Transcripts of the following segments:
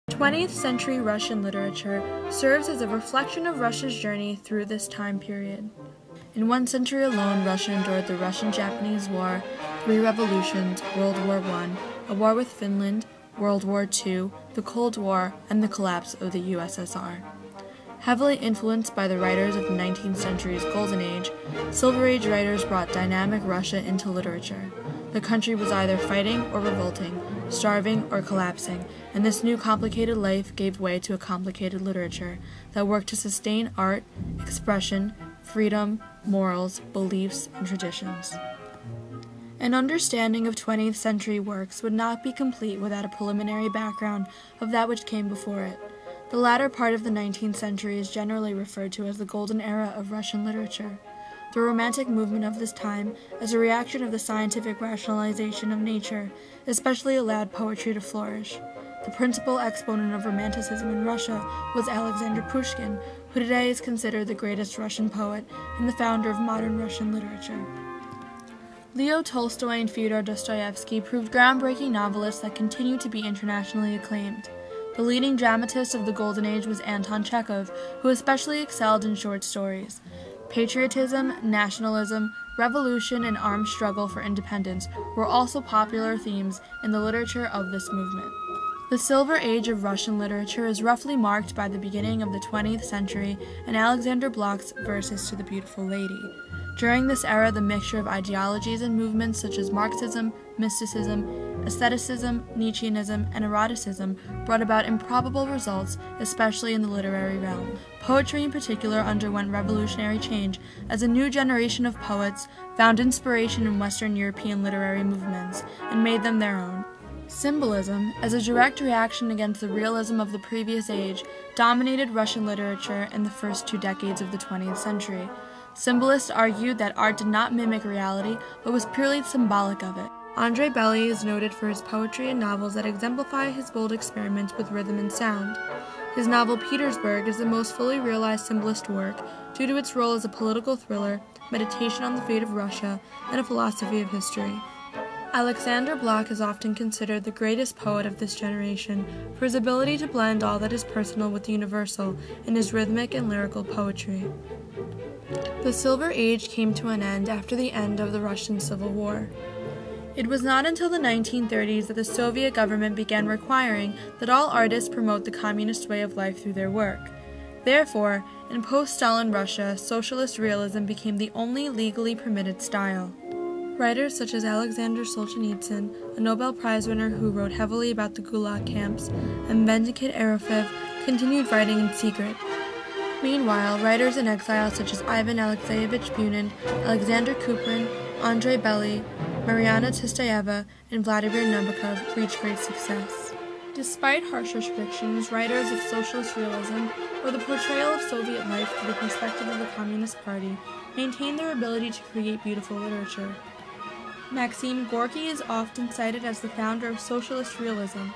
20th century Russian literature serves as a reflection of Russia's journey through this time period. In one century alone, Russia endured the Russian-Japanese War, 3 revolutions, World War I, a war with Finland, World War II, the Cold War, and the collapse of the USSR. Heavily influenced by the writers of the 19th century's Golden Age, Silver Age writers brought dynamic Russia into literature. The country was either fighting or revolting, starving or collapsing, and this new complicated life gave way to a complicated literature that worked to sustain art, expression, freedom, morals, beliefs, and traditions. An understanding of 20th century works would not be complete without a preliminary background of that which came before it. The latter part of the 19th century is generally referred to as the golden era of Russian literature. The Romantic movement of this time, as a reaction of the scientific rationalization of nature, especially allowed poetry to flourish. The principal exponent of Romanticism in Russia was Alexander Pushkin, who today is considered the greatest Russian poet and the founder of modern Russian literature. Leo Tolstoy and Fyodor Dostoevsky proved groundbreaking novelists that continue to be internationally acclaimed. The leading dramatist of the Golden Age was Anton Chekhov, who especially excelled in short stories. Patriotism, nationalism, revolution, and armed struggle for independence were also popular themes in the literature of this movement. The Silver Age of Russian literature is roughly marked by the beginning of the 20th century and Alexander Blok's Verses to the Beautiful Lady. During this era, the mixture of ideologies and movements such as Marxism, mysticism, aestheticism, Nietzscheanism, and eroticism brought about improbable results, especially in the literary realm. Poetry in particular underwent revolutionary change as a new generation of poets found inspiration in Western European literary movements and made them their own. Symbolism, as a direct reaction against the realism of the previous age, dominated Russian literature in the first 2 decades of the 20th century. Symbolists argued that art did not mimic reality, but was purely symbolic of it. Andrei Bely is noted for his poetry and novels that exemplify his bold experiments with rhythm and sound. His novel Petersburg is the most fully realized symbolist work due to its role as a political thriller, meditation on the fate of Russia, and a philosophy of history. Alexander Blok is often considered the greatest poet of this generation for his ability to blend all that is personal with the universal in his rhythmic and lyrical poetry. The Silver Age came to an end after the end of the Russian Civil War. It was not until the 1930s that the Soviet government began requiring that all artists promote the communist way of life through their work. Therefore, in post-Stalin Russia, socialist realism became the only legally permitted style. Writers such as Alexander Solzhenitsyn, a Nobel Prize winner who wrote heavily about the Gulag camps, and Bendikhit Erofeev continued writing in secret. Meanwhile, writers in exile such as Ivan Alexeyevich Bunin, Alexander Kuprin, Andrei Bely, Mariana Tsvetaeva, and Vladimir Nabokov reached great success. Despite harsh restrictions, writers of socialist realism, or the portrayal of Soviet life through the perspective of the Communist Party, maintained their ability to create beautiful literature. Maxim Gorky is often cited as the founder of socialist realism.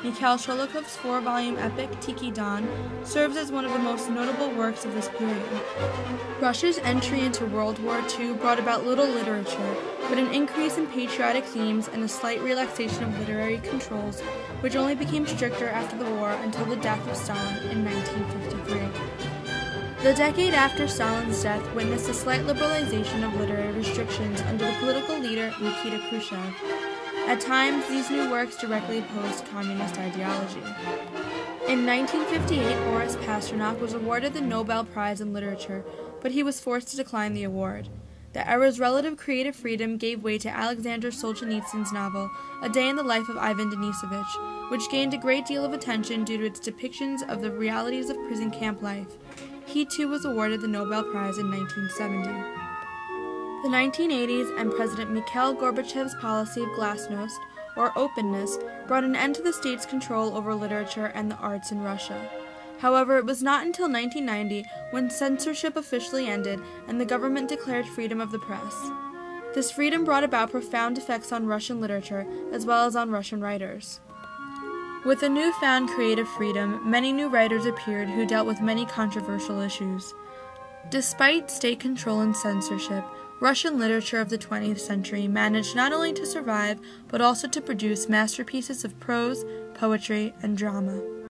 Mikhail Sholokov's 4-volume epic Tiki Don serves as one of the most notable works of this period. Russia's entry into World War II brought about little literature, but an increase in patriotic themes and a slight relaxation of literary controls, which only became stricter after the war until the death of Stalin in 1953. The decade after Stalin's death witnessed a slight liberalization of literary restrictions under the political leader Nikita Khrushchev. At times, these new works directly opposed communist ideology. In 1958, Boris Pasternak was awarded the Nobel Prize in Literature, but he was forced to decline the award. The era's relative creative freedom gave way to Alexander Solzhenitsyn's novel, A Day in the Life of Ivan Denisovich, which gained a great deal of attention due to its depictions of the realities of prison camp life. He too was awarded the Nobel Prize in 1970. The 1980s and President Mikhail Gorbachev's policy of glasnost, or openness, brought an end to the state's control over literature and the arts in Russia. However, it was not until 1990 when censorship officially ended and the government declared freedom of the press. This freedom brought about profound effects on Russian literature as well as on Russian writers. With the newfound creative freedom, many new writers appeared who dealt with many controversial issues. Despite state control and censorship, Russian literature of the 20th century managed not only to survive, but also to produce masterpieces of prose, poetry, and drama.